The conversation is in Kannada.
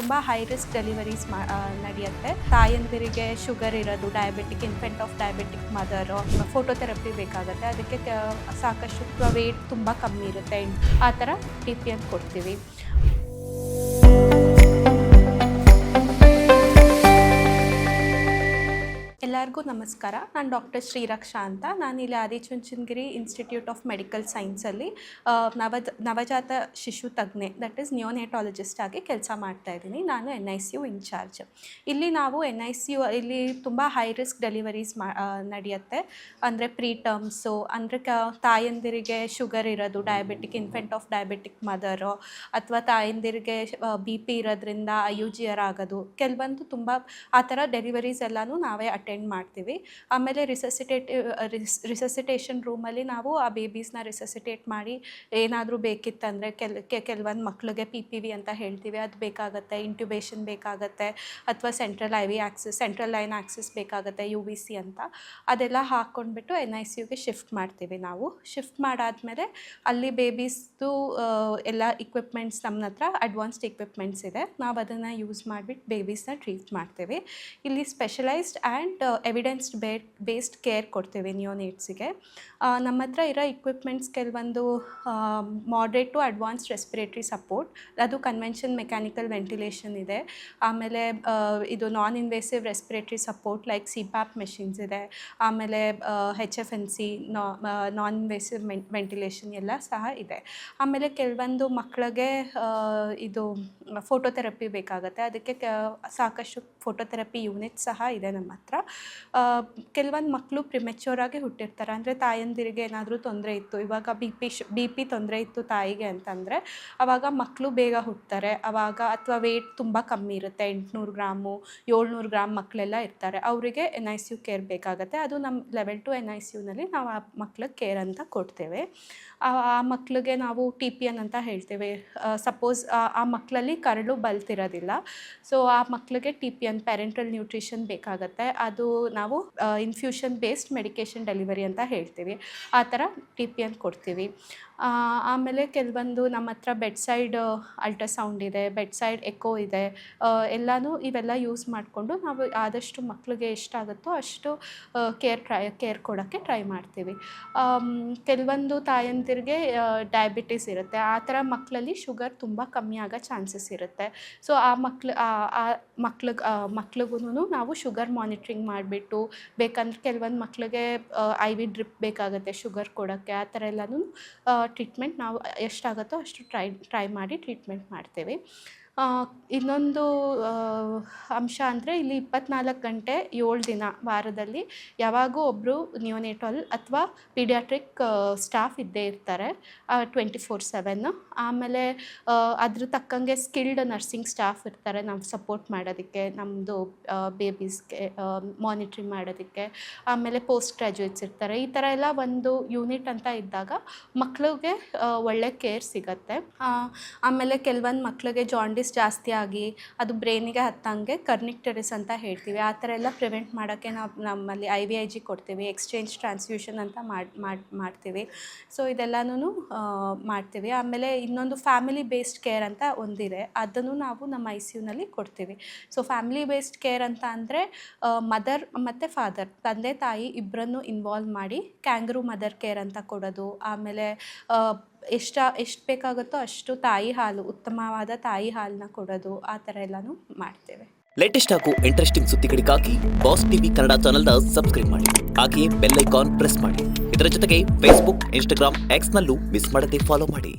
ತುಂಬ ಹೈ ರಿಸ್ಕ್ ಡೆಲಿವರೀಸ್ ನಡೆಯುತ್ತೆ. ತಾಯಂದಿರಿಗೆ ಶುಗರ್ ಇರೋದು, diabetic, infant of diabetic mother, phototherapy ಬೇಕಾಗುತ್ತೆ. ಅದಕ್ಕೆ ಸಾಕಷ್ಟು ವೇಟ್ ತುಂಬ ಕಮ್ಮಿ ಇರುತ್ತೆ, ಆ ಥರ TPN ಕೊಡ್ತೀವಿ. ಎಲ್ಲರಿಗೂ ನಮಸ್ಕಾರ. ನಾನು ಡಾಕ್ಟರ್ ಶ್ರೀರಕ್ಷಾ ಅಂತ. ನಾನಿಲ್ಲಿ ಆದಿಚುಂಚನಗಿರಿ ಇನ್ಸ್ಟಿಟ್ಯೂಟ್ ಆಫ್ ಮೆಡಿಕಲ್ ಸೈನ್ಸಲ್ಲಿ ನವಜಾತ ಶಿಶು ತಜ್ಞೆ, ದಟ್ ಈಸ್ ನಿಯೋನೆಟಾಲಜಿಸ್ಟ್ ಆಗಿ ಕೆಲಸ ಮಾಡ್ತಾಯಿದ್ದೀನಿ. ನಾನು NICU ಇನ್ಚಾರ್ಜ್. ಇಲ್ಲಿ ನಾವು NICU ಇಲ್ಲಿ ತುಂಬ ಹೈ ರಿಸ್ಕ್ ಡೆಲಿವರೀಸ್ ನಡೆಯುತ್ತೆ. ಅಂದರೆ ಪ್ರೀಟರ್ಮ್ಸು, ಅಂದರೆ ತಾಯಂದಿರಿಗೆ ಶುಗರ್ ಇರೋದು, diabetic, infant of diabetic mother, ಅಥವಾ ತಾಯಂದಿರಿಗೆ BP ಇರೋದ್ರಿಂದ IUGR ಆಗೋದು, ಕೆಲವೊಂದು ತುಂಬ ಆ ಥರ ಡೆಲಿವರೀಸ್ ಎಲ್ಲನೂ ನಾವೇ ಅಟೆಂಡ್ ಮಾಡ್ತೀವಿ. ಆಮೇಲೆ ರಿಸಸಿಟೇಷನ್ ರೂಮಲ್ಲಿ ನಾವು ಆ ಬೇಬೀಸ್ನ ರಿಸಸಿಟೇಟ್ ಮಾಡಿ ಏನಾದರೂ ಬೇಕಿತ್ತಂದರೆ ಕೆಲವೊಂದು ಮಕ್ಕಳಿಗೆ PPV ಅಂತ ಹೇಳ್ತೀವಿ, ಅದು ಬೇಕಾಗುತ್ತೆ. ಇಂಟ್ಯುಬೇಷನ್ ಬೇಕಾಗುತ್ತೆ, ಅಥವಾ ಸೆಂಟ್ರಲ್ ಲೈನ್ ಆಕ್ಸಿಸ್ ಬೇಕಾಗುತ್ತೆ, UVC ಅಂತ. ಅದೆಲ್ಲ ಹಾಕ್ಕೊಂಡ್ಬಿಟ್ಟು NICUಗೆ ಶಿಫ್ಟ್ ಮಾಡ್ತೀವಿ. ನಾವು ಶಿಫ್ಟ್ ಮಾಡಾದಮೇಲೆ ಅಲ್ಲಿ ಬೇಬೀಸ್ದು ಎಲ್ಲ ಇಕ್ವಿಪ್ಮೆಂಟ್ಸ್ ನಮ್ಮ ಹತ್ರ ಅಡ್ವಾನ್ಸ್ಡ್ ಇಕ್ವಿಪ್ಮೆಂಟ್ಸ್ ಇದೆ. ನಾವು ಅದನ್ನು ಯೂಸ್ ಮಾಡಿಬಿಟ್ಟು ಬೇಬೀಸ್ನ ಟ್ರೀಟ್ ಮಾಡ್ತೀವಿ. ಇಲ್ಲಿ specialised and evidenced based care ಕೊಡ್ತೀವಿ ನಿಯೋನೇಟ್ಸಿಗೆ. ನಮ್ಮ ಹತ್ರ ಇರೋ ಇಕ್ವಿಪ್ಮೆಂಟ್ಸ್ ಕೆಲವೊಂದು moderate to advanced respiratory support, ಅದು ಕನ್ವೆನ್ಷನ್ ಮೆಕ್ಯಾನಿಕಲ್ ವೆಂಟಿಲೇಷನ್ ಇದೆ. ಆಮೇಲೆ ಇದು non invasive respiratory support like CPAP machines ಇದೆ. ಆಮೇಲೆ HFNC ನಾನ್ ಇನ್ವೇಸಿವ್ ವೆಂಟಿಲೇಷನ್ ಎಲ್ಲ ಸಹ ಇದೆ. ಆಮೇಲೆ ಕೆಲವೊಂದು ಮಕ್ಕಳಿಗೆ ಇದು ಫೋಟೋಥೆರಪಿ ಬೇಕಾಗುತ್ತೆ. ಅದಕ್ಕೆ ಸಾಕಷ್ಟು ಫೋಟೋಥೆರಪಿ ಯೂನಿಟ್ ಸಹ ಇದೆ ನಮ್ಮ ಹತ್ರ. ಕೆಲವೊಂದು ಮಕ್ಕಳು ಪ್ರಿಮೆಚ್ಯೂರಾಗಿ ಹುಟ್ಟಿರ್ತಾರೆ. ಅಂದರೆ ತಾಯಂದಿರಿಗೆ ಏನಾದರೂ ತೊಂದರೆ ಇತ್ತು, ಇವಾಗ BP ತೊಂದರೆ ಇತ್ತು ತಾಯಿಗೆ ಅಂತಂದರೆ ಆವಾಗ ಮಕ್ಕಳು ಬೇಗ ಹುಟ್ಟುತ್ತಾರೆ. ಆವಾಗ ಅಥವಾ ವೇಟ್ ತುಂಬ ಕಮ್ಮಿ ಇರುತ್ತೆ, 800 ಗ್ರಾಮು 700 ಗ್ರಾಮ್ ಮಕ್ಕಳೆಲ್ಲ ಇರ್ತಾರೆ. ಅವರಿಗೆ NICU ಕೇರ್ ಬೇಕಾಗುತ್ತೆ. ಅದು ನಮ್ಮ ಲೆವೆಲ್ 2 NICUನಲ್ಲಿ ನಾವು ಆ ಮಕ್ಳಿಗೆ ಕೇರ್ ಅಂತ ಕೊಡ್ತೇವೆ. ಆ ಮಕ್ಕಳಿಗೆ ನಾವು TPN ಅಂತ ಹೇಳ್ತೇವೆ. ಸಪೋಸ್ ಆ ಮಕ್ಕಳಲ್ಲಿ ಕರಳು ಬಲ್ತಿರೋದಿಲ್ಲ, ಸೊ ಆ ಮಕ್ಕಳಿಗೆ TPN ಪ್ಯಾರೆಂಟಲ್ ನ್ಯೂಟ್ರಿಷನ್ ಬೇಕಾಗುತ್ತೆ. ಅದು ನಾವು ಇನ್ಫ್ಯೂಷನ್ ಬೇಸ್ಡ್ ಮೆಡಿಕೇಷನ್ ಡೆಲಿವರಿ ಅಂತ ಹೇಳ್ತೀವಿ. ಆ ಥರ TPN ಕೊಡ್ತೀವಿ. ಆಮೇಲೆ ಕೆಲವೊಂದು ನಮ್ಮ ಹತ್ರ ಬೆಡ್ ಸೈಡ್ ಅಲ್ಟ್ರಾಸೌಂಡ್ ಇದೆ, ಬೆಡ್ ಸೈಡ್ ಎಕೋ ಇದೆ. ಇವೆಲ್ಲ ಯೂಸ್ ಮಾಡಿಕೊಂಡು ನಾವು ಆದಷ್ಟು ಮಕ್ಕಳಿಗೆ ಎಷ್ಟಾಗುತ್ತೋ ಅಷ್ಟು ಕೇರ್ ಕೊಡೋಕ್ಕೆ ಟ್ರೈ ಮಾಡ್ತೀವಿ. ಕೆಲವೊಂದು ತಾಯಂದಿರಿಗೆ ಡಯಾಬಿಟಿಸ್ ಇರುತ್ತೆ. ಆ ಥರ ಮಕ್ಕಳಲ್ಲಿ ಶುಗರ್ ತುಂಬ ಕಮ್ಮಿ ಆಗೋ ಚಾನ್ಸಸ್ ಇರುತ್ತೆ. ಸೊ ಆ ಮಕ್ಳಿಗೂ ನಾವು ಶುಗರ್ ಮಾನಿಟ್ರಿಂಗ್ ಮಾಡಿಬಿಟ್ಟು, ಬೇಕಂದ್ರೆ ಕೆಲವೊಂದು ಮಕ್ಕಳಿಗೆ IV ಡ್ರಿಪ್ ಬೇಕಾಗುತ್ತೆ ಶುಗರ್ ಕೊಡೋಕ್ಕೆ. ಆ ಥರ ಎಲ್ಲನೂ ಟ್ರೀಟ್ಮೆಂಟ್ ನಾವು ಎಷ್ಟಾಗುತ್ತೋ ಅಷ್ಟು ಟ್ರೈ ಮಾಡಿ ಟ್ರೀಟ್ಮೆಂಟ್ ಮಾಡ್ತೀವಿ. ಇನ್ನೊಂದು ಅಂಶ ಅಂದರೆ ಇಲ್ಲಿ 24 ಗಂಟೆ 7 ದಿನ ವಾರದಲ್ಲಿ ಯಾವಾಗೂ ಒಬ್ಬರು ನಿಯೋನೆಟಾಲ್ ಅಥವಾ ಪೀಡಿಯಾಟ್ರಿಕ್ ಸ್ಟಾಫ್ ಇದ್ದೇ ಇರ್ತಾರೆ 24/7. ಆಮೇಲೆ ಅದ್ರ ತಕ್ಕಂಗೆ ಸ್ಕಿಲ್ಡ್ ನರ್ಸಿಂಗ್ ಸ್ಟಾಫ್ ಇರ್ತಾರೆ ನಾವು ಸಪೋರ್ಟ್ ಮಾಡೋದಕ್ಕೆ, ನಮ್ಮದು ಬೇಬೀಸ್ಗೆ ಮಾನಿಟ್ರಿಂಗ್ ಮಾಡೋದಕ್ಕೆ. ಆಮೇಲೆ ಪೋಸ್ಟ್ ಗ್ರ್ಯಾಜುಯೇಟ್ಸ್ ಇರ್ತಾರೆ. ಈ ಥರ ಎಲ್ಲ ಒಂದು ಯೂನಿಟ್ ಅಂತ ಇದ್ದಾಗ ಮಕ್ಕಳಿಗೆ ಒಳ್ಳೆ ಕೇರ್ ಸಿಗುತ್ತೆ. ಆಮೇಲೆ ಕೆಲವೊಂದು ಮಕ್ಕಳಿಗೆ ಜಾಂಡಿಸ್ ಜಾಸ್ತಿ ಆಗಿ ಅದು ಬ್ರೈನಿಗೆ ಹತ್ತಂಗೆ ಕರ್ನಿಕ್ಟರಿಸ್ ಅಂತ ಹೇಳ್ತೀವಿ. ಆ ಥರ ಎಲ್ಲ ಪ್ರಿವೆಂಟ್ ಮಾಡೋಕ್ಕೆ ನಾವು ನಮ್ಮಲ್ಲಿ IVIG ಕೊಡ್ತೀವಿ, ಎಕ್ಸ್ಚೇಂಜ್ ಟ್ರಾನ್ಸ್ಫ್ಯೂಷನ್ ಅಂತ ಮಾಡ್ತೀವಿ. ಸೊ ಇದೆಲ್ಲನೂ ಮಾಡ್ತೀವಿ. ಆಮೇಲೆ ಇನ್ನೊಂದು ಫ್ಯಾಮಿಲಿ ಬೇಸ್ಡ್ ಕೇರ್ ಅಂತ ಒಂದಿದೆ, ಅದನ್ನು ನಾವು ನಮ್ಮ ICUನಲ್ಲಿ ಕೊಡ್ತೀವಿ. ಸೊ ಫ್ಯಾಮಿಲಿ ಬೇಸ್ಡ್ ಕೇರ್ ಅಂತ ಅಂದರೆ ಮದರ್ ಮತ್ತು ಫಾದರ್, ತಂದೆ ತಾಯಿ ಇಬ್ಬರನ್ನು ಇನ್ವಾಲ್ವ್ ಮಾಡಿ ಕ್ಯಾಂಗರೂ ಮದರ್ ಕೇರ್ ಅಂತ ಕೊಡೋದು. ಆಮೇಲೆ ಎಷ್ಟು ಬೇಕಾಗುತ್ತೋ ಅಷ್ಟು ತಾಯಿ ಹಾಲು, ಉತ್ತಮವಾದ ತಾಯಿ ಹಾಲನ್ನ ಕೊಡೋದು. ಆ ಥರ ಎಲ್ಲನೂ ಮಾಡ್ತೇವೆ. ಲೇಟೆಸ್ಟ್ ಹಾಗೂ ಇಂಟ್ರೆಸ್ಟಿಂಗ್ ಸುದ್ದಿಗಳಿಗಾಗಿ ಬಾಸ್ TV ಕನ್ನಡ ಚಾನೆಲ್ನ ಸಬ್ಸ್ಕ್ರೈಬ್ ಮಾಡಿ. ಹಾಗೆಯೇ ಬೆಲ್ ಐಕಾನ್ ಪ್ರೆಸ್ ಮಾಡಿ. ಇದರ ಜೊತೆಗೆ Facebook, Instagram, X ನಲ್ಲೂ ಮಿಸ್ ಮಾಡದೆ ಫಾಲೋ ಮಾಡಿ.